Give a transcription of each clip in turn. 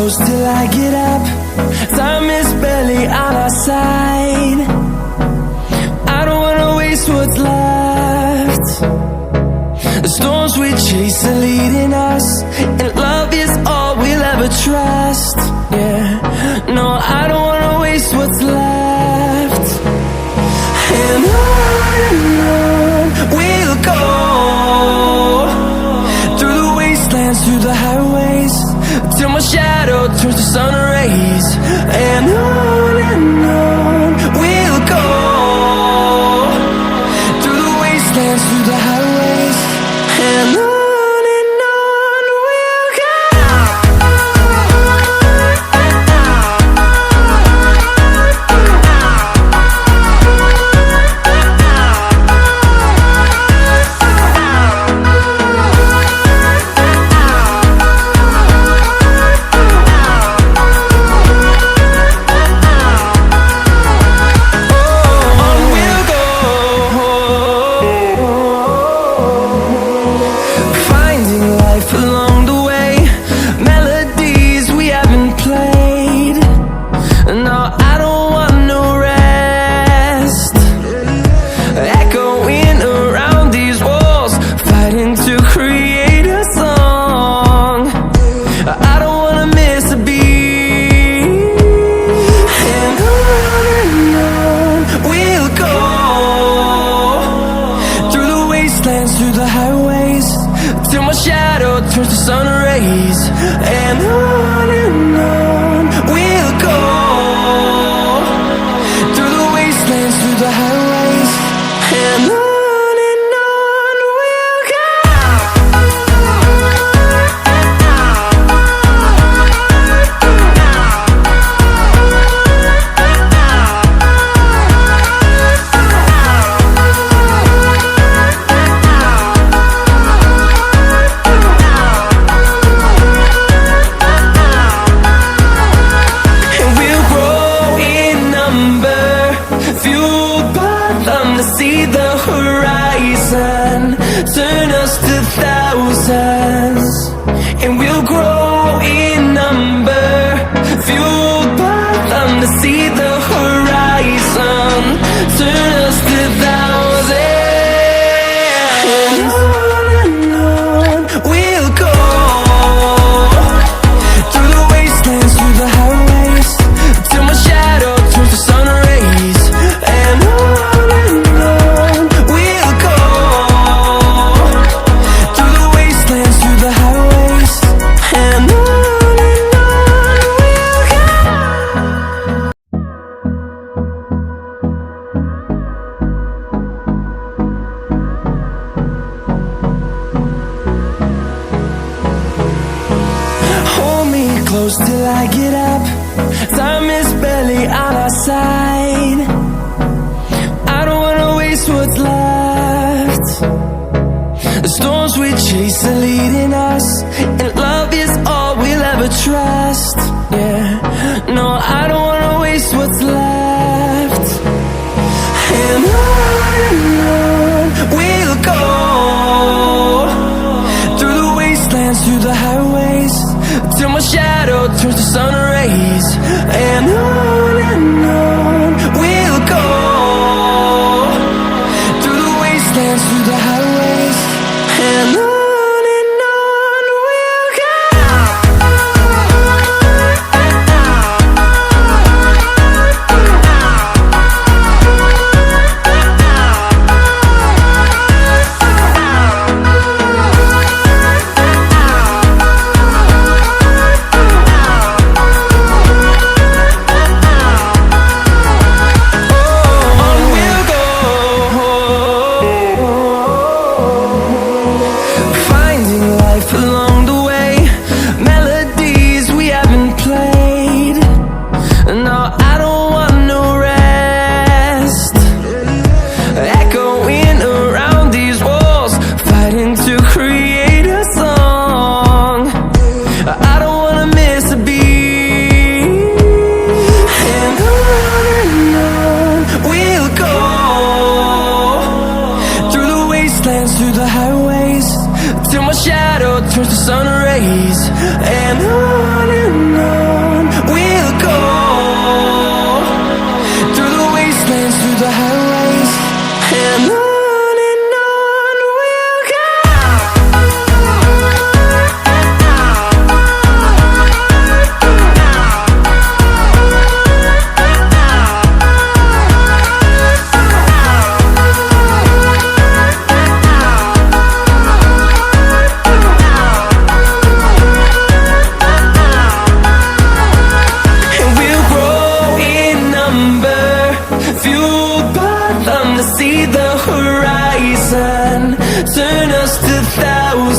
close till I get up. Time is barely on our side. I don't wanna waste what's left. The storms we chase are leading us, and love is all we'll ever trust. Yeah, no, I don't wanna waste what's left. And on we'll go, through the wastelands, through the highways, till my shadow turns to sun rays. And on we'll go, through the wastelands, through the highways, and on we'll go. Through the highways, till my shadow turns to sun rays. And on we'll go, through the wastelands, through the highways, and on we'll go. See the horizon turn us to thousands, and we'll grow in number, fueled by them. To see the horizon turn us to thousands, and on we'll go, through the wastelands, through the highways, till my shadow turns to sun rays. And close till I get up. Time is barely on our side. I don't wanna waste what's left. The storms we chase are leading us, and love is all we'll ever trust. Yeah, no, I don't wanna waste what's left. And on we'll go, through the wastelands, through the highways, till my shadow turns to sun rays. And on we'll go, through the wastelands, through the highways, and on we'll go.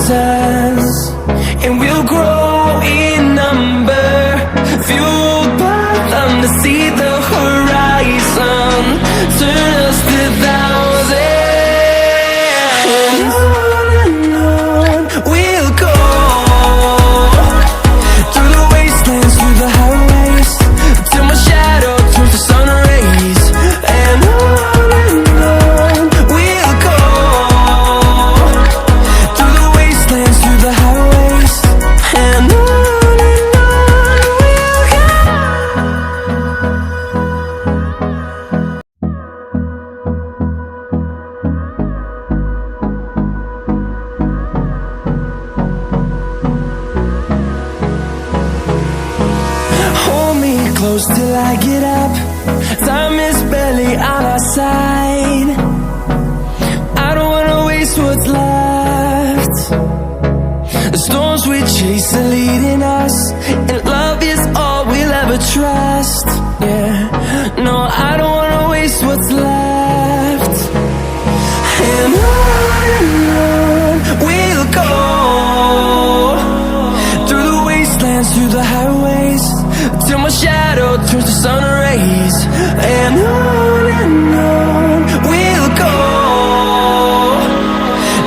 thousands, and we'll grow in number, fueled by them to see the horizon, turn us to thousands. And on we'll go, through the wastelands, through the highways, till my shadow turns to sun rays. And on we'll go, through the wastelands, through the highways. And on we'll go. Hold me close till I get up. Time is barely on our side. I don't wanna waste what's left. The storms we chase are leading us, and love is all we'll ever trust. Yeah, no, I don't wanna waste what's left. And on we'll go, through the wastelands, through the highways, till my shadow turns to sun rays. And on we'll go,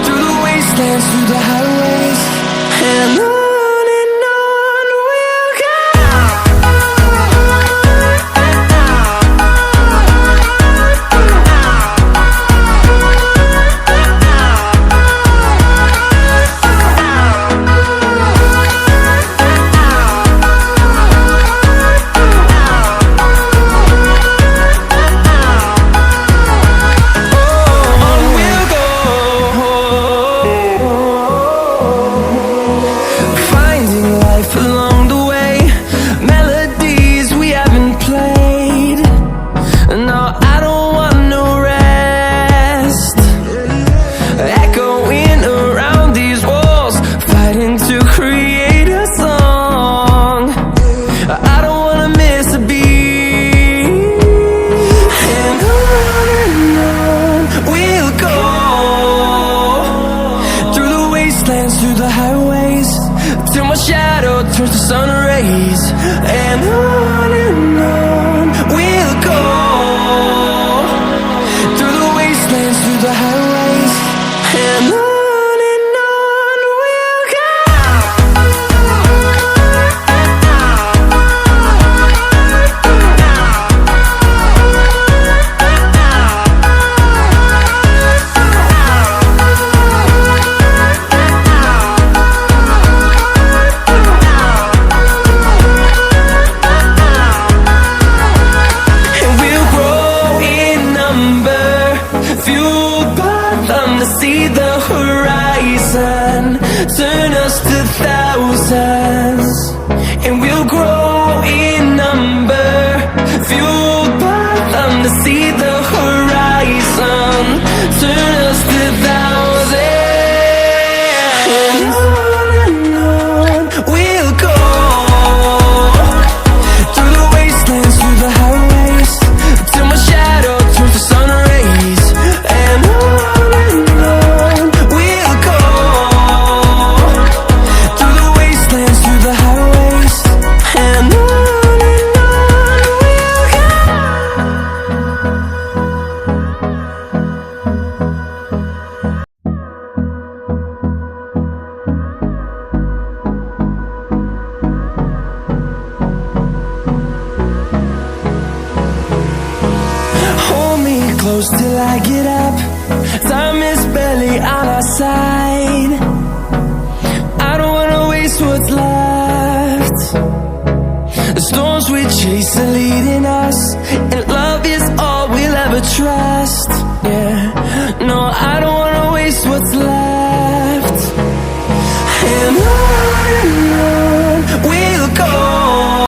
through the wastelands, through the highways. And on we'll go. Through the highways, till my shadow turns to sun rays. And on we'll go, through the wastelands, through the highways. And on we'll go. See the horizon, turn us to thousands, and we'll grow in number, fueled by them to see the horizon, turn us to thousands. And on we'll go, through the wastelands, through the highways, till my shadow turns to sun rays. And close till I get up. Time is barely on our side. I don't wanna waste what's left. The storms we chase are leading us, and love is all we'll ever trust. Yeah, no, I don't wanna